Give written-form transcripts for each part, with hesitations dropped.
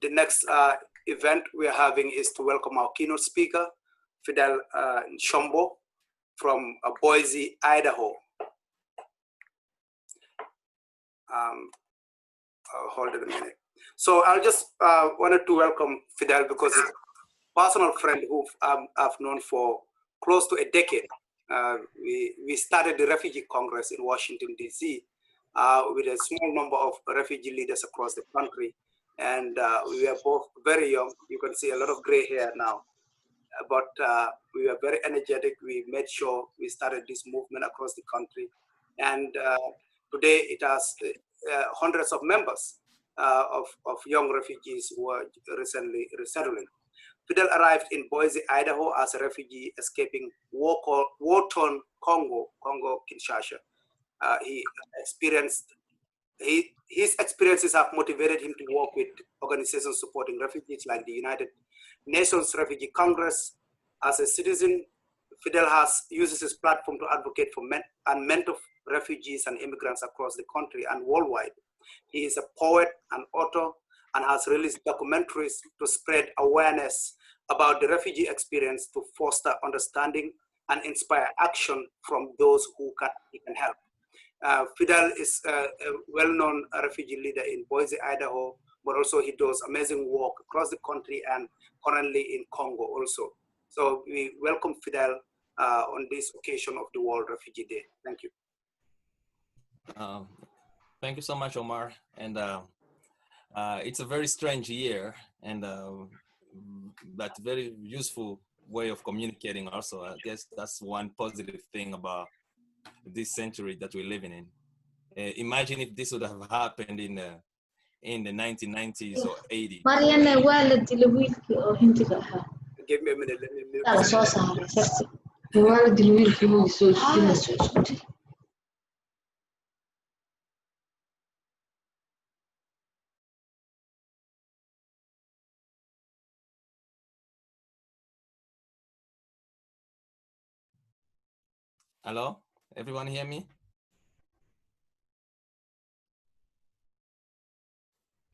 The next event we are having is to welcome our keynote speaker, Fidel Nshombo from Boise, Idaho. Hold it a minute. So I just wanted to welcome Fidel because he's a personal friend who I've known for close to a decade. We started the Refugee Congress in Washington, D.C. With a small number of refugee leaders across the country. And we were both very young. You can see a lot of gray hair now. But we were very energetic. We made sure we started this movement across the country. And today it has hundreds of members of young refugees who are recently resettling. Fidel arrived in Boise, Idaho as a refugee escaping war-torn Congo, Kinshasa. His experiences have motivated him to work with organizations supporting refugees like the United Nations Refugee Congress. As a citizen, Fidel uses his platform to advocate for and mentor refugees and immigrants across the country and worldwide. He is a poet and author and has released documentaries to spread awareness about the refugee experience, to foster understanding and inspire action from those who he can help. Fidel is a well-known refugee leader in Boise, Idaho, but also he does amazing work across the country and currently in Congo also. So we welcome Fidel on this occasion of the World Refugee Day. Thank you. Thank you so much, Omar. And it's a very strange year, and but very useful way of communicating also. I guess that's one positive thing about this century that we're living in. Imagine if this would have happened in the 1990s or 80s. Give me a minute, let me mute. Hello? Everyone hear me?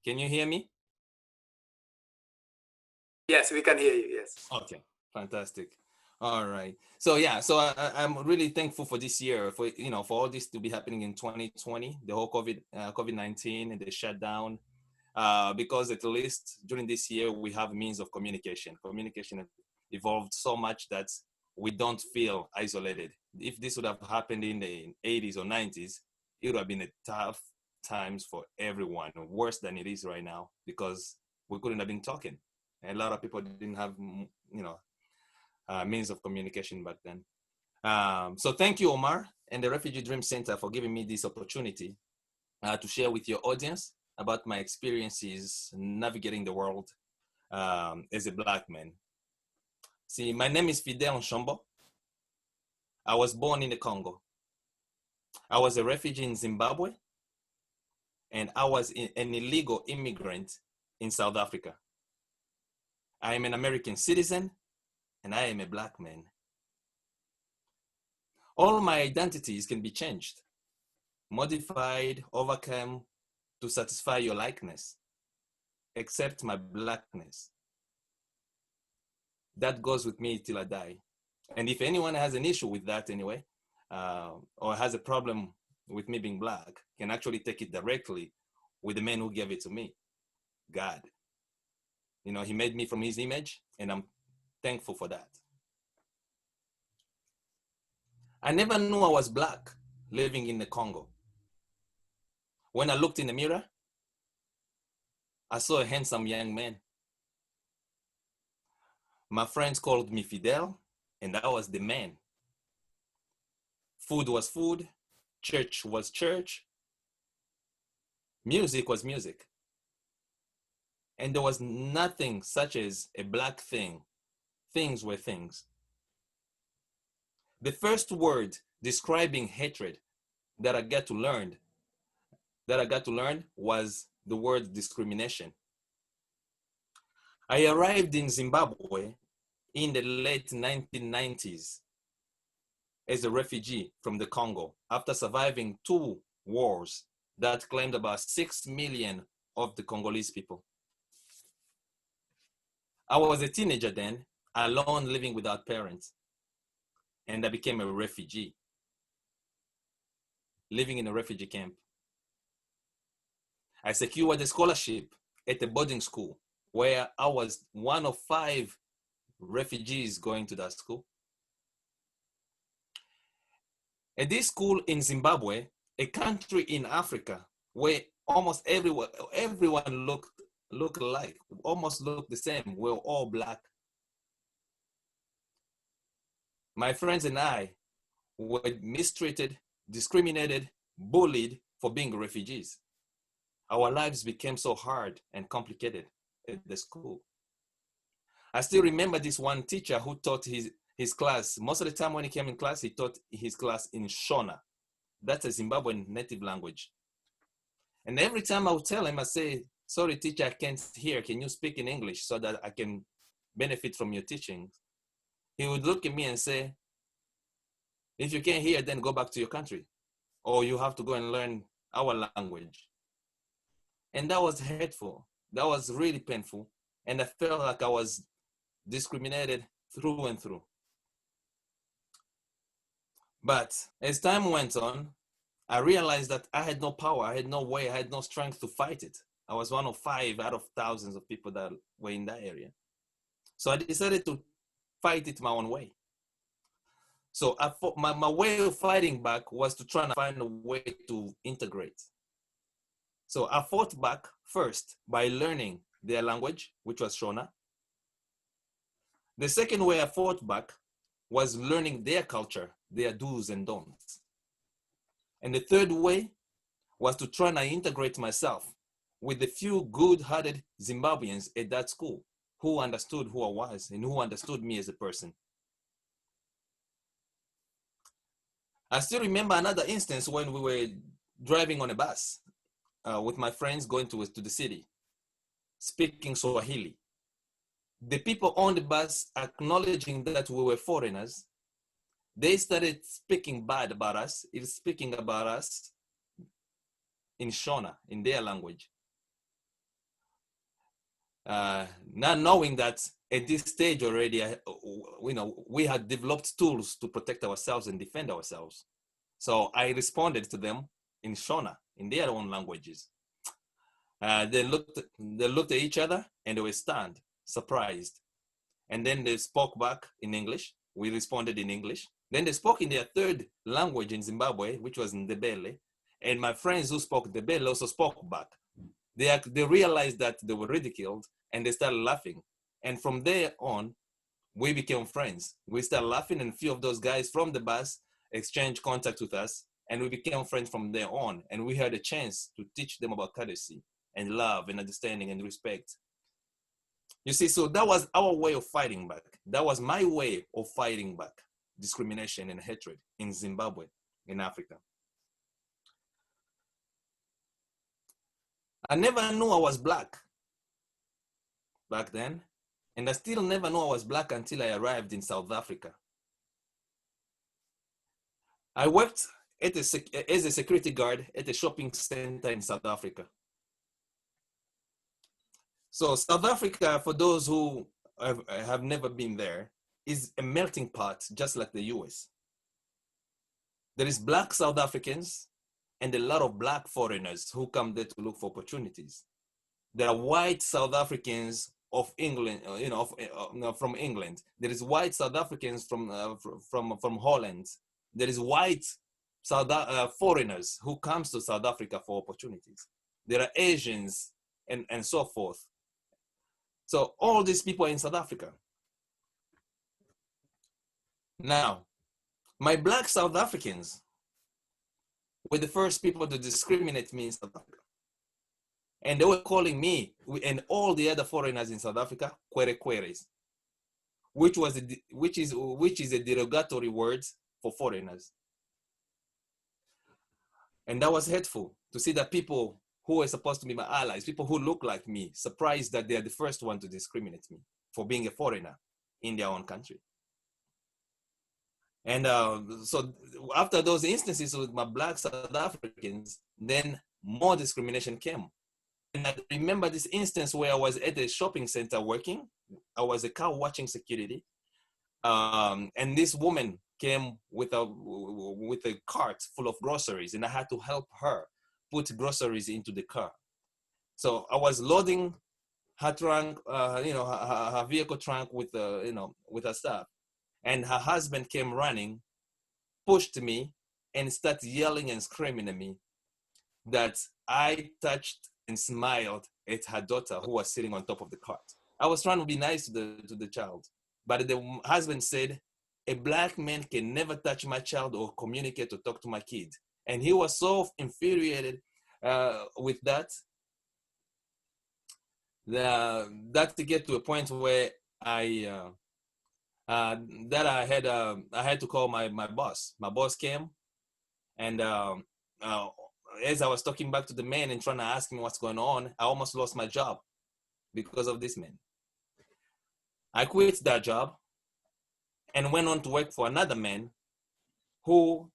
Can you hear me? Yes, we can hear you, yes. Okay, fantastic. All right. So yeah, so I'm really thankful for this year, for for all this to be happening in 2020, the whole COVID-19 and the shutdown, because at least during this year we have means of communication. Communication evolved so much that we don't feel isolated. If this would have happened in the 80s or 90s, it would have been a tough times for everyone, worse than it is right now, because we couldn't have been talking. A lot of people didn't have, means of communication back then. So thank you, Omar, and the Refugee Dream Center for giving me this opportunity to share with your audience about my experiences navigating the world as a Black man. See, my name is Fidel Nshombo. I was born in the Congo. I was a refugee in Zimbabwe, and I was an illegal immigrant in South Africa. I am an American citizen, and I am a Black man. All my identities can be changed, modified, overcome to satisfy your likeness, except my Blackness. That goes with me till I die. And if anyone has an issue with that anyway, or has a problem with me being Black, can actually take it directly with the man who gave it to me, God. He made me from his image, and I'm thankful for that. I never knew I was Black living in the Congo. When I looked in the mirror, I saw a handsome young man. My friends called me Fidel, and I was the man. Food was food, church was church, music was music. And there was nothing such as a Black thing. Things were things. The first word describing hatred that I got to learn was the word discrimination. I arrived in Zimbabwe in the late 1990s as a refugee from the Congo after surviving 2 wars that claimed about 6 million of the Congolese people. I was a teenager then, alone living without parents, and I became a refugee, living in a refugee camp. I secured a scholarship at a boarding school where I was one of 5 refugees going to that school. At this school in Zimbabwe, a country in Africa where almost everyone looked alike, almost looked the same. We're all Black. My friends and I were mistreated, discriminated, bullied for being refugees. Our lives became so hard and complicated at the school. I still remember this one teacher who taught his class. Most of the time when he came in class, he taught his class in Shona. That's a Zimbabwean native language. And every time I would tell him, I say, sorry, teacher, I can't hear. Can you speak in English so that I can benefit from your teaching? He would look at me and say, if you can't hear, then go back to your country, or you have to go and learn our language. And that was hurtful. That was really painful. And I felt like I was discriminated through and through. But as time went on, I realized that I had no power, I had no way, I had no strength to fight it. I was one of 5 out of thousands of people that were in that area. So I decided to fight it my own way. So my way of fighting back was to try and find a way to integrate. So I fought back first by learning their language, which was Shona. The second way I fought back was learning their culture, their do's and don'ts. And the third way was to try and integrate myself with the few good-hearted Zimbabweans at that school who understood who I was and who understood me as a person. I still remember another instance when we were driving on a bus with my friends going to the city, speaking Swahili. The people on the bus, acknowledging that we were foreigners, they started speaking bad about us, speaking about us in Shona, in their language. Not knowing that at this stage already, we had developed tools to protect ourselves and defend ourselves. So I responded to them in Shona, in their own languages. They looked at each other and they were stunned, surprised. And then they spoke back in English. We responded in English. Then they spoke in their third language in Zimbabwe, which was Ndebele. And my friends who spoke Ndebele also spoke back. They realized that they were ridiculed and they started laughing. And from there on, we became friends. We started laughing, and a few of those guys from the bus exchanged contact with us, and we became friends from there on. And we had a chance to teach them about courtesy and love and understanding and respect. You see, so that was our way of fighting back. That was my way of fighting back discrimination and hatred in Zimbabwe, in Africa. I never knew I was Black back then, and I still never knew I was Black until I arrived in South Africa. I worked as a security guard at a shopping center in South Africa. So South Africa, for those who have never been there, is a melting pot, just like the US. There is Black South Africans and a lot of Black foreigners who come there to look for opportunities. There are white South Africans of England, from England. There is white South Africans from Holland. There is white foreigners who comes to South Africa for opportunities. There are Asians and so forth. So all these people are in South Africa. Now, my Black South Africans were the first people to discriminate me in South Africa. And they were calling me and all the other foreigners in South Africa, kwerekweres, which is a derogatory word for foreigners. And that was hurtful to see that people who were supposed to be my allies, people who look like me, surprised that they are the first one to discriminate me for being a foreigner in their own country. And so after those instances with my Black South Africans, then more discrimination came. And I remember this instance where I was at a shopping center working was a car watching security, and this woman came with a cart full of groceries, and I had to help her put groceries into the car. So I was loading her trunk, her vehicle trunk with with her stuff, and her husband came running, pushed me, and started yelling and screaming at me that I touched and smiled at her daughter who was sitting on top of the cart. I was trying to be nice to the child, but the husband said, "A black man can never touch my child or communicate or talk to my kid." And he was so infuriated with that, that to get to a point where I had to call my boss. My boss came, and as I was talking back to the man and trying to ask him what's going on, I almost lost my job because of this man. I quit that job and went on to work for another man who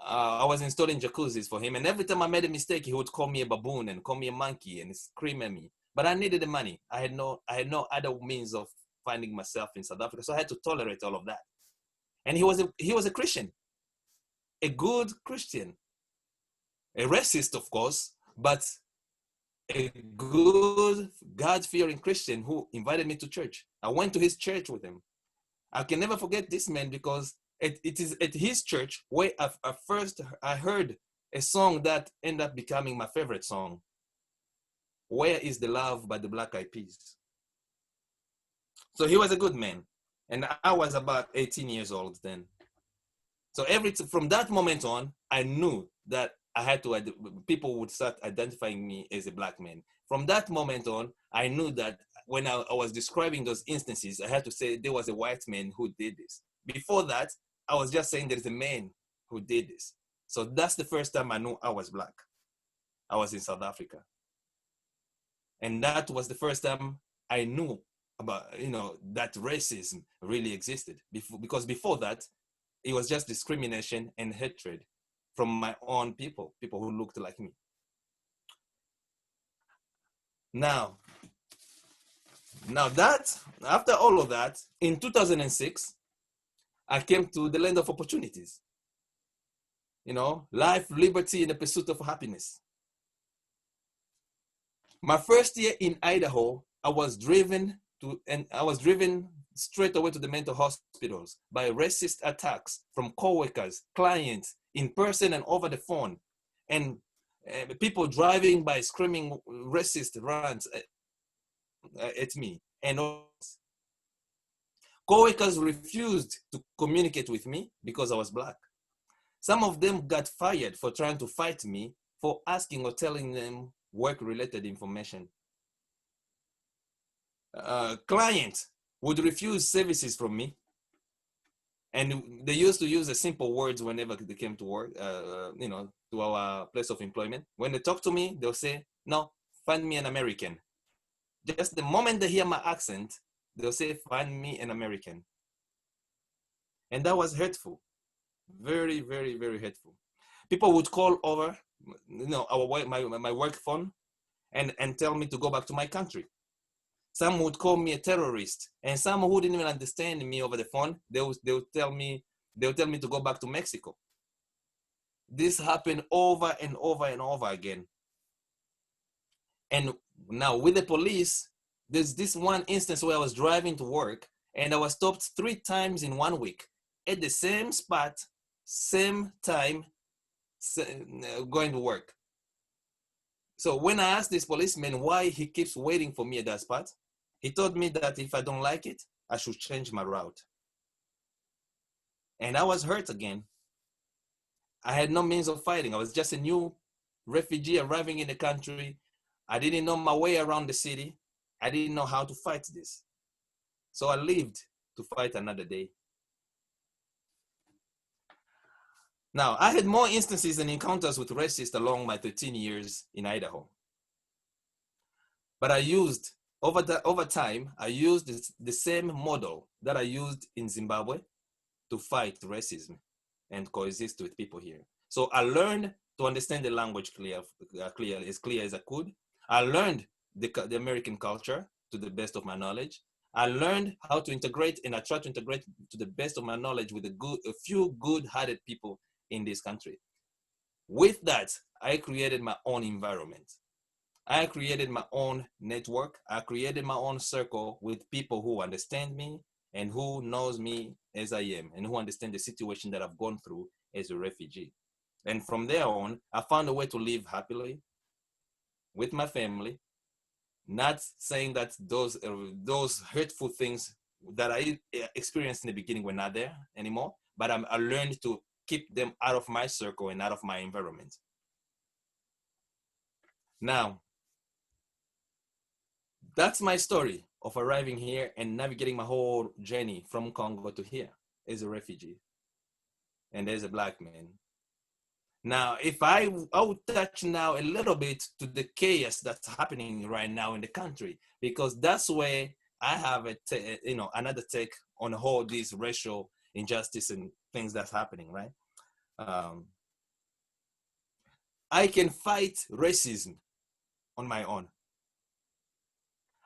I was installing jacuzzis for him. And every time I made a mistake, he would call me a baboon and call me a monkey and scream at me. But I needed the money. I had no other means of finding myself in South Africa, so I had to tolerate all of that. And he was a Christian, a good Christian, a racist, of course, but a good God-fearing Christian who invited me to church. I went to his church with him. I can never forget this man because it is at his church where I heard a song that ended up becoming my favorite song. "Where is the Love" by the Black Eyed Peas. So he was a good man. And I was about 18 years old then. So from that moment on, I knew that people would start identifying me as a black man. From that moment on, I knew that when I was describing those instances, I had to say there was a white man who did this. Before that, I was just saying there's a man who did this. So that's the first time I knew I was black. I was in South Africa. And that was the first time I knew about, that racism really existed. Because before that, it was just discrimination and hatred from my own people who looked like me. Now that, after all of that, in 2006, I came to the land of opportunities. Life, liberty, and the pursuit of happiness. My first year in Idaho, I was driven straight away to the mental hospitals by racist attacks from coworkers, clients, in person and over the phone, and people driving by screaming racist rants at me. And coworkers refused to communicate with me because I was black. Some of them got fired for trying to fight me for asking or telling them work-related information. Clients would refuse services from me, and they used to use the simple words whenever they came to work, to our place of employment. When they talk to me, they'll say, "No, find me an American." Just the moment they hear my accent, they'll say, "Find me an American." And that was hurtful. Very, very, very hurtful. People would call over, my work phone and tell me to go back to my country. Some would call me a terrorist, and some who didn't even understand me over the phone, they would tell me to go back to Mexico. This happened over and over and over again. And now with the police, there's this one instance where I was driving to work and I was stopped 3 times in 1 week at the same spot, same time, going to work. So when I asked this policeman why he keeps waiting for me at that spot, he told me that if I don't like it, I should change my route. And I was hurt again. I had no means of fighting. I was just a new refugee arriving in the country. I didn't know my way around the city. I didn't know how to fight this. So I lived to fight another day. Now, I had more instances and encounters with racists along my 13 years in Idaho. But over time, I used the same model that I used in Zimbabwe to fight racism and coexist with people here. So I learned to understand the language as clear as I could. I learned the American culture to the best of my knowledge. I learned how to integrate, and I try to integrate to the best of my knowledge with a few good-hearted people in this country. With that, I created my own environment. I created my own network. I created my own circle with people who understand me and who knows me as I am and who understand the situation that I've gone through as a refugee. And from there on, I found a way to live happily with my family, not saying that those hurtful things that I experienced in the beginning were not there anymore, but I learned to keep them out of my circle and out of my environment. Now, that's my story of arriving here and navigating my whole journey from Congo to here as a refugee and as a Black man. Now, if I would touch now a little bit to the chaos that's happening right now in the country, because that's where I have another take on all these racial injustice and things that's happening, right? I can fight racism on my own.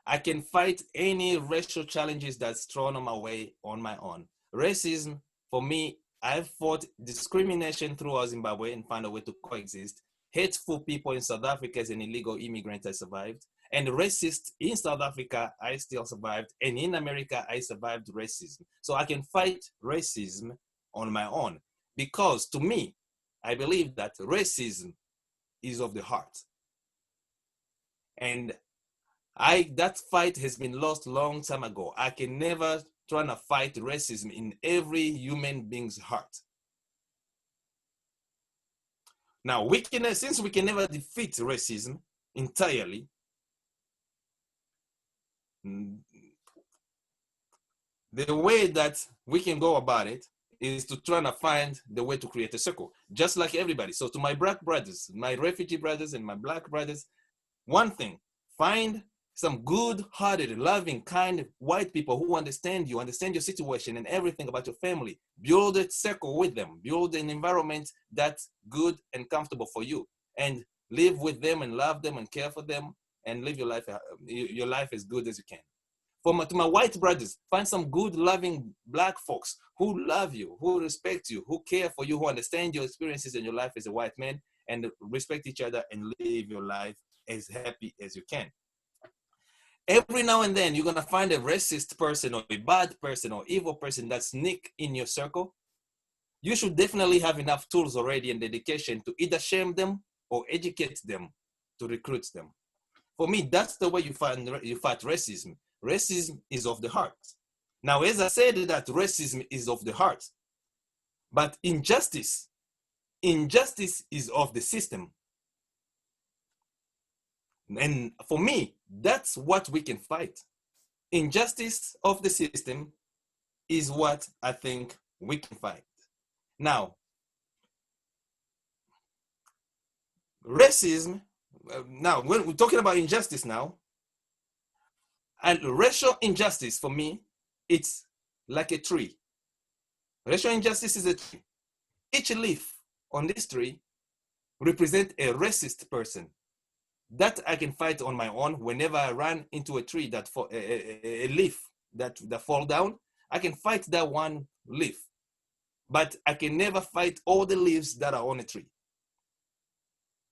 I can fight any racial challenges that's thrown on my way on my own. Racism, for me, I've fought discrimination throughout Zimbabwe and found a way to coexist. Hateful people in South Africa as an illegal immigrant, I survived. And racist in South Africa, I still survived. And in America, I survived racism. So I can fight racism on my own. Because to me, I believe that racism is of the heart. And that fight has been lost long time ago. I can never try to fight racism in every human being's heart. Now, since we can never defeat racism entirely, the way that we can go about it is to try to find the way to create a circle, just like everybody. So to my Black brothers, my refugee brothers and my Black brothers, one thing, find some good-hearted, loving, kind white people who understand you, understand your situation and everything about your family. Build a circle with them. Build an environment that's good and comfortable for you. And live with them and love them and care for them and live your life as good as you can. To my white brothers, find some good, loving Black folks who love you, who respect you, who care for you, who understand your experiences and your life as a white man, and respect each other and live your life as happy as you can. Every now and then, you're going to find a racist person or a bad person or evil person that sneak in your circle. You should definitely have enough tools already and dedication to either shame them or educate them to recruit them. For me, that's the way you fight racism. Racism is of the heart. Now, as I said that racism is of the heart, but injustice is of the system. And for me, that's what we can fight. Injustice of the system is what I think we can fight. Now, racism, now when we're talking about injustice now, and racial injustice for me, it's like a tree. Racial injustice is a tree. Each leaf on this tree represents a racist person. That I can fight on my own. Whenever I run into a tree that a leaf that fall down, I can fight that one leaf. But I can never fight all the leaves that are on a tree.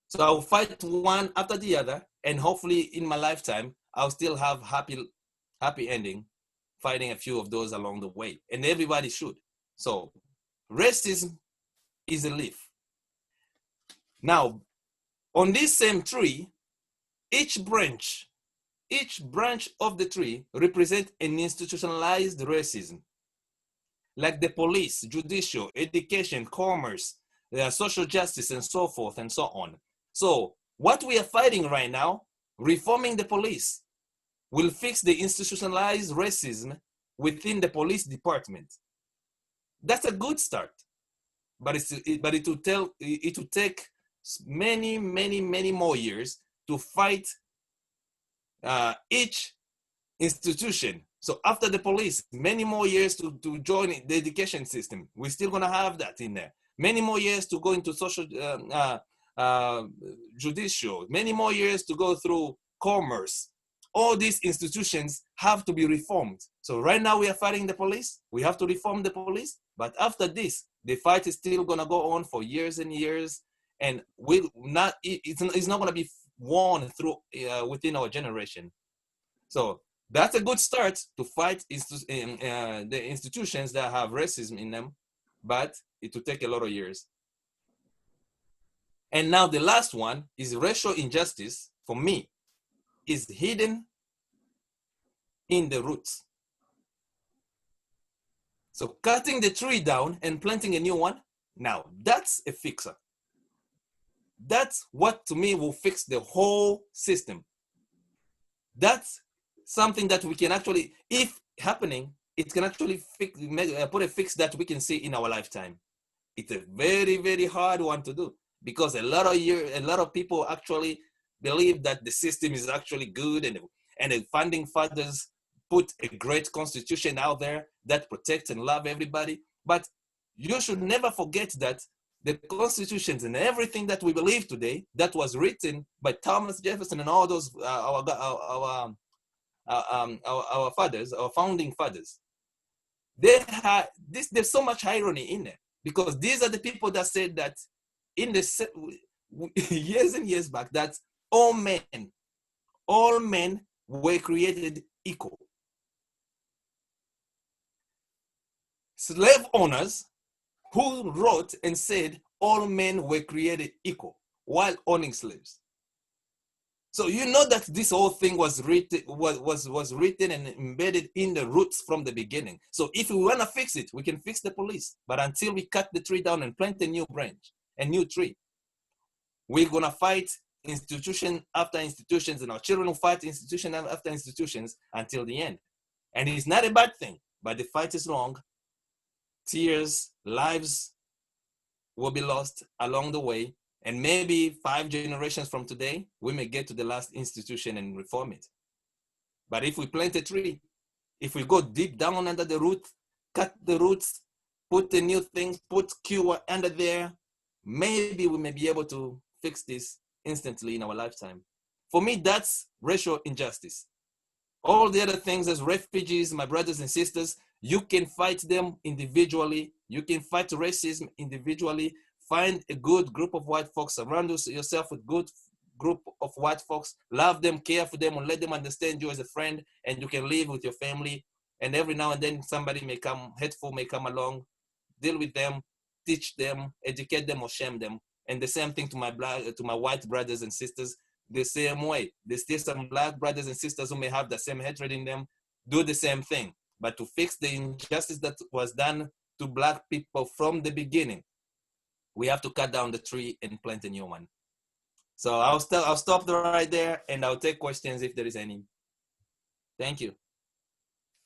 So I'll fight one after the other, and hopefully in my lifetime, I'll still have happy ending, fighting a few of those along the way. And everybody should. So racism is a leaf. Now, on this same tree, each branch of the tree represents an institutionalized racism, like the police, judicial, education, commerce, social justice, and so forth and so on. So what we are fighting right now, reforming the police, will fix the institutionalized racism within the police department. That's a good start, but it will take many more years to fight each institution. So after the police, many more years to join the education system. We're still gonna have that in there. Many more years to go into social, judicial. Many more years to go through commerce. all these institutions have to be reformed. So right now we are fighting the police. We have to reform the police. But after this, the fight is still gonna go on for years and years, and it's not gonna be won through within our generation. So that's a good start to fight the institutions that have racism in them, but it will take a lot of years. And now the last one is racial injustice. For me, is hidden in the roots. So cutting the tree down and planting a new one, now that's a fixer. That's what to me will fix the whole system. That's something that we can actually, if happening, it can actually put a fix that we can see in our lifetime. It's a very, very hard one to do, because a lot of people actually believe that the system is actually good, and the founding fathers put a great constitution out there that protects and loves everybody. But you should never forget that the constitutions and everything that we believe today, that was written by Thomas Jefferson and all those our fathers, our founding fathers, there's so much irony in there, because these are the people that said that in the years and years back, that all men were created equal. Slave owners who wrote and said all men were created equal while owning slaves. So you know that this whole thing was written and embedded in the roots from the beginning. So if we want to fix it, we can fix the police. But until we cut the tree down and plant a new branch, a new tree, we're going to fight institution after institutions, and our children will fight institution after institutions until the end. And it's not a bad thing, but the fight is long. Tears, lives will be lost along the way. And maybe 5 generations from today, we may get to the last institution and reform it. But if we plant a tree, if we go deep down under the root, cut the roots, put the new things, put cure under there, maybe we may be able to fix this instantly in our lifetime. For me, that's racial injustice. All the other things as refugees, my brothers and sisters, you can fight them individually. You can fight racism individually. Find a good group of white folks, surround yourself with good group of white folks, love them, care for them, and let them understand you as a friend, and you can live with your family. And every now and then somebody may come, hateful may come along, deal with them, teach them, educate them, or shame them. And the same thing to my white brothers and sisters, the same way. There's still some black brothers and sisters who may have the same hatred in them, do the same thing. But to fix the injustice that was done to black people from the beginning, we have to cut down the tree and plant a new one. So I'll stop right there, and I'll take questions if there is any. Thank you.